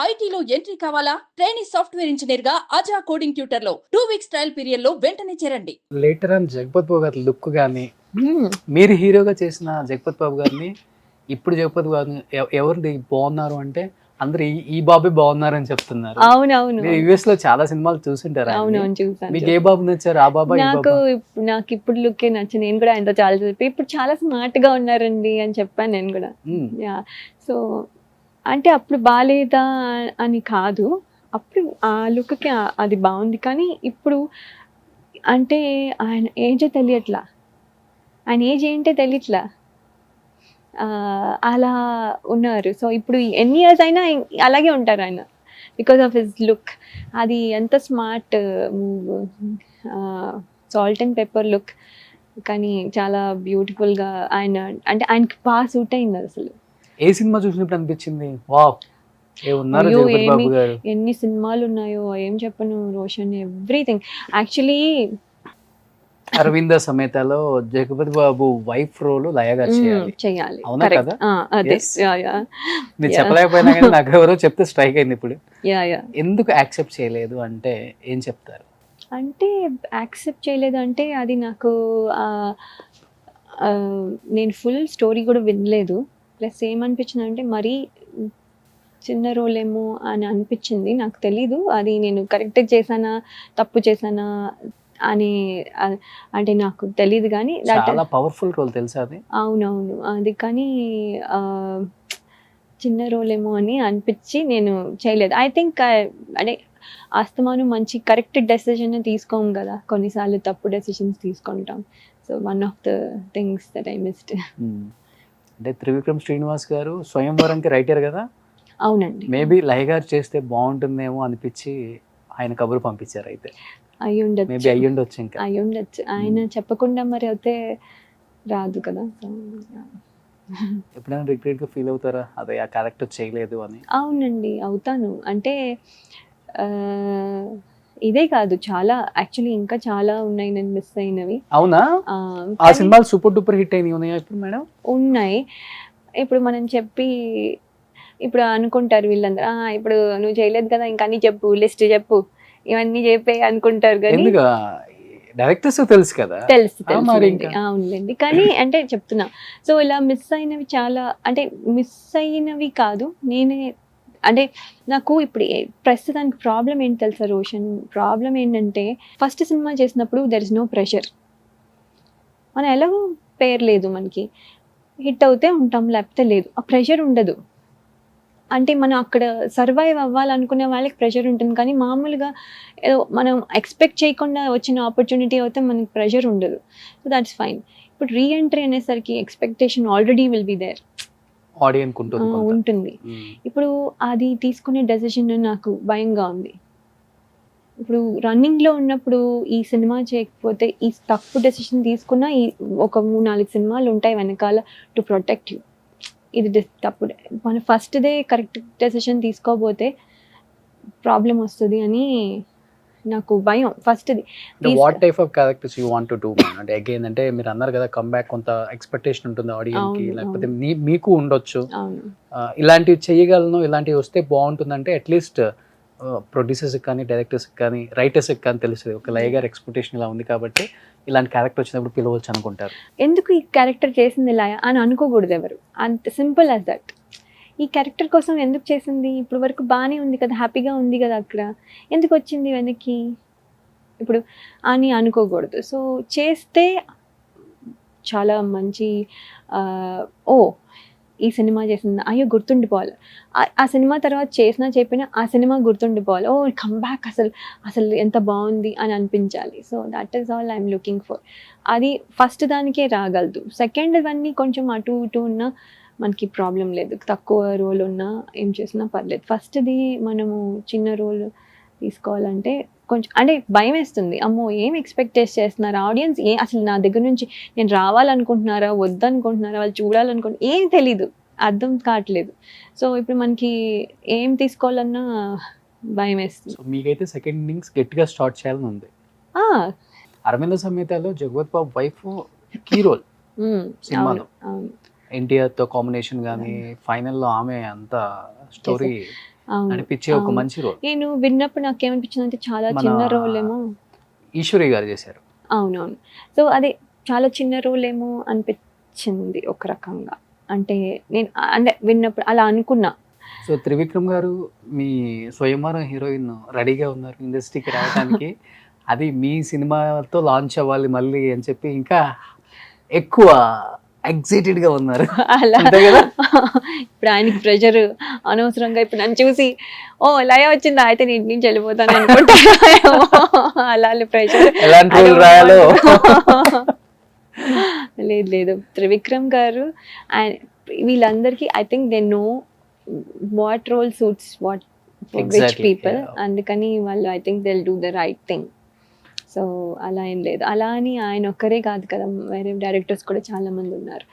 ఐటీలో ఎంట్రీ కావాలా? Trainee software engineer గా అజా కోడింగ్ ట్యూటర్ లో 2 వీక్స్ ట్రయల్ పీరియడ్ లో వెంటనే చేరండి. లేటర్ ఆన్ జగపతి బాబు గారి లుక్ కానీ హ్మ్. మీరు హీరోగా చేసిన జగపతి బాబు గారిని ఇప్పుడు జగపతి బాబు ఎవరిది బాగున్నారు అంటే అందరు ఈ బాబే బాగున్నారు అని చెప్తున్నారు. అవునవును. మీరు యుఎస్ లో చాలా సినిమాలు చూసింటారా? అవునవును చూసాను. మీకు ఏ బాబు నచ్చారు? ఆ బాబా ఈ నాకు బాబా? నాకు ఇప్పుడు లుక్కే నచ్చి నేను కూడా ఆయనతో చాలా చెప్పి ఇప్పుడు చాలా స్మార్ట్ గా ఉన్నారండి అని చెప్పాను నేను కూడా. యా సో అంటే అప్పుడు బాలేదా అని కాదు, అప్పుడు ఆ లుక్కి అది బాగుంది. కానీ ఇప్పుడు అంటే ఆయన ఏజే తెలియట్లా, ఆయన ఏజ్ ఏంటో తెలియట్లా, అలా ఉన్నారు. సో ఇప్పుడు ఎన్ని ఇయర్స్ అయినా అలాగే ఉంటారు ఆయన బికాస్ ఆఫ్ హిస్ లుక్. అది ఎంత smart move, salt and pepper look. కానీ చాలా బ్యూటిఫుల్గా ఆయన, అంటే ఆయనకి బాగా సూట్ అయింది అసలు. ఏ సినిమా చూసినప్పుడు అనిపించింది వావ్ ఏ ఉన్నారు అయ్యో జగపతి బాబు గారు? ఎన్ని సినిమాలు ఉన్నాయో ఏం చెప్పను, రోషన్ ఎవ్రీథింగ్. యాక్చువల్లీ అరవింద సమేతలో జగపతి బాబు వైఫ్ రోల్ లయ గారు చేయాలి. అవునా కదా? అదే Yes. మీరు చెప్పలేకపోయినా కానీ నాకు ఎవరో చెప్తే స్ట్రైక్ అయింది ఇప్పుడు. ఎందుకు యాక్సెప్ట్ చేయలేదు అంటే ఏం చెప్తారు? అంటే యాక్సెప్ట్ చేయలేదు అంటే అది నాకు నేను ఫుల్ స్టోరీ కూడా వినలేదు. ప్లస్ ఏమనిపించింది అంటే మరీ చిన్న రోల్ ఏమో అని అనిపించింది. నాకు తెలీదు అది నేను కరెక్ట్ చేశానా తప్పు చేశానా అని, అంటే నాకు తెలీదు. కానీ చాలా పవర్ఫుల్ రోల్ తెలుసా అది? అవునవును అది, కానీ చిన్న రోల్ ఏమో అని అనిపించి నేను చేయలేదు. ఐ థింక్ అంటే అస్తమాను మంచి కరెక్ట్ డెసిషన్ తీసుకోము కదా, కొన్నిసార్లు తప్పు డెసిషన్స్ తీసుకుంటాం. So one of the things that I missed. అంటే త్రివిక్రమ్ శ్రీనివాస్ గారు స్వయంవరంకి రైటర్ కదా? అవునండి. మేబీ లయ గారు చేస్తే బాగుంటుందేమో అనిపించి ఆయన కబురు పంపించారు. అయితే అయి ఉండొచ్చు, మేబీ అయ్యి ఉండొచ్చు. ఇంకా అయి ఉండొచ్చు. ఆయన చెప్పకుండా మరి అయితే రాదు కదా. ఎప్పుడైనా రిగ్రెట్ గా ఫీల్ అవుతారా అదే ఆ క్యారెక్టర్ చేయలేదు అని? అవునండి అవుతాను. అంటే ఇదే కాదు, చాలా యాక్చువల్లీ ఇంకా చాలా ఉన్నాయి నేను మిస్ అయినవి. అవునా? ఆ సినిమాలు సూపర్ డూపర్ హిట్ అయినాయి ఉన్నాయా ఇప్పుడు మేడం? ఉన్నాయి. ఇప్పుడు మనం చెప్పి ఇప్పుడు అనుకుంటారు వీళ్ళందరూ, ఇప్పుడు నువ్వు చేయలేదు కదా ఇంకా అన్ని చెప్పు, లిస్ట్ చెప్పు, ఇవన్నీ చెప్పే అనుకుంటారు. కానీ డైరెక్టర్స్ తెలుసు కదా. తెలుసు అవునులేండి. కానీ అంటే చెప్తున్నా, సో ఇలా మిస్ అయినవి చాలా, అంటే మిస్ అయినవి కాదు నేనే. అంటే నాకు ఇప్పుడు ప్రస్తుతానికి ప్రాబ్లం ఏంటి తెలుసా రోషన్? ప్రాబ్లం ఏంటంటే ఫస్ట్ సినిమా చేసినప్పుడు దెర్ ఇస్ నో ప్రెషర్. మనం ఎలాగో పేరు లేదు మనకి, హిట్ అవుతే ఉంటాం లేకపోతే లేదు, ఆ ప్రెషర్ ఉండదు. అంటే మనం అక్కడ సర్వైవ్ అవ్వాలనుకునే వాళ్ళకి ప్రెషర్ ఉంటుంది. కానీ మామూలుగా ఏదో మనం ఎక్స్పెక్ట్ చేయకుండా వచ్చిన ఆపర్చునిటీ అయితే మనకి ప్రెషర్ ఉండదు. So that's fine. ఇప్పుడు రీఎంట్రీ అనేసరికి expectation already will be there, audience ఉంటుంది. ఇప్పుడు అది తీసుకునే డెసిషన్ నాకు భయంగా ఉంది. ఇప్పుడు రన్నింగ్లో ఉన్నప్పుడు ఈ సినిమా చేయకపోతే ఈ తప్పు డెసిషన్ తీసుకున్న ఈ ఒక 3-4 సినిమాలు ఉంటాయి వెనకాల టు ప్రొటెక్ట్ యూ. ఇది తప్పు, మన ఫస్ట్దే కరెక్ట్ డెసిషన్ తీసుకోకపోతే ప్రాబ్లం వస్తుంది అని నాకు భయం ఫస్ట్ది. What type of characters you want to do? అంటే అగైన్ అంటే మీరు అన్నారు కదా కమ్బ్యాక్ కొంత ఎక్స్పెక్టేషన్ ఉంటుంది ఆడియన్స్ కి, లేకపోతే మీకు ఉండొచ్చు ఇలాంటివి చేయగలను, ఇలాంటివి వస్తే బాగుంటుంది అంటే అట్లీస్ట్ ప్రొడ్యూసర్స్ కానీ డైరెక్టర్స్ కానీ రైటర్స్ కానీ తెలుస్తుంది ఒక లయ గారి ఎక్స్పెక్టేషన్ ఇలా ఉంది కాబట్టి ఇలాంటి క్యారెక్టర్ వచ్చినప్పుడు పిలవచ్చు అనుకుంటారు. ఎందుకు ఈ క్యారెక్టర్ చేసింది లయ అని అనుకోకూడదు ఎవరు, అంత సింపుల్ యాజ్ దట్. ఈ క్యారెక్టర్ కోసం ఎందుకు చేసింది? ఇప్పుడు వరకు బాగానే ఉంది కదా, హ్యాపీగా ఉంది కదా, అక్కడ ఎందుకు వచ్చింది వెనక్కి ఇప్పుడు అని అనుకోకూడదు. సో చేస్తే చాలా మంచి, ఓ ఈ సినిమా చేసింది అయ్యో గుర్తుండిపోవాలి, ఆ సినిమా తర్వాత చేసినా చెప్పినా ఆ సినిమా గుర్తుండిపోవాలి, ఓ కమ్బ్యాక్ అసలు ఎంత బాగుంది అని అనిపించాలి. So that is all I'm looking for. అది ఫస్ట్ దానికే రాగలదు. సెకండ్ ఇవన్నీ కొంచెం అటు ఇటు ఉన్నా మనకి ప్రాబ్లం లేదు, తక్కువ రోల్ ఉన్నా ఏం చేసినా పర్లేదు. ఫస్ట్ది మనము చిన్న రోల్ తీసుకోవాలంటే కొంచెం అంటే భయం వేస్తుంది. అమ్మో ఏం ఎక్స్పెక్ట్ చేస్తున్నారు ఆడియన్స్, అసలు నా దగ్గర నుంచి నేను రావాలనుకుంటున్నారా వద్దనుకుంటున్నారా, వాళ్ళు చూడాలనుకుంటున్నా ఏం తెలీదు, అర్థం కావట్లేదు. సో ఇప్పుడు మనకి ఏం తీసుకోవాలన్నా భయం వేస్తుంది. మీకైతే సెకండ్ ఇన్నింగ్స్ గట్టిగా స్టార్ట్ చేయాలని ఉంది. అరవింద సమేతలో జగపతి బాబు వైఫ్ కీ రోల్ సినిమాలో, ఎన్టీఆర్ తో కాంబినేషన్ కానీ ఫైనల్లో ఆమె అంత స్టోరీ అవును అనిపించే ఒక అవును. మంచి రోల్ నేను విన్నప్పుడు నాకేమనిపించింది అంటే చాలా మన చిన్న రోల్ ఏమో. ఈశ్వరి గారు చేశారు. అవునవును. సో అదే చాలా చిన్న రోల్ ఏమో అనిపించింది ఒక రకంగా. అంటే నేను అంటే విన్నప్పుడు అలా అనుకున్నా. సో త్రివిక్రమ్ గారు మీ స్వయంవరం హీరోయిన్ రెడీగా ఉన్నారు ఇండస్ట్రీకి రావడానికి. అది మీ సినిమాతో లాంచ్ అవ్వాలి మళ్ళీ అని చెప్పి ఇంకా ఎక్కువ ఎగ్జైటెడ్ గా ఉన్నారు. అలా అంతే కదా? ఇప్పుడు ఆయనకి ప్రెషర్ అనవసరంగా ఇప్పుడు నన్ను చూసి ఓ లయ వచ్చిందా అయితే నేను ఇంటి నుంచి వెళ్ళిపోతాను అనుకుంటారేమో. అలా ప్రెషర్ ఎలాంటి రోల్ రాయాలో. లేదు లేదు త్రివిక్రమ్ గారు అండ్ వీళ్ళందరికీ I think they know what role suits what which Exactly, people. yeah. అందుకని వాళ్ళు I think they do the right thing. So అలా ఏం లేదు. అలా అని ఆయన ఒక్కరే కాదు కదా, వేరే డైరెక్టర్స్ కూడా చాలా మంది ఉన్నారు.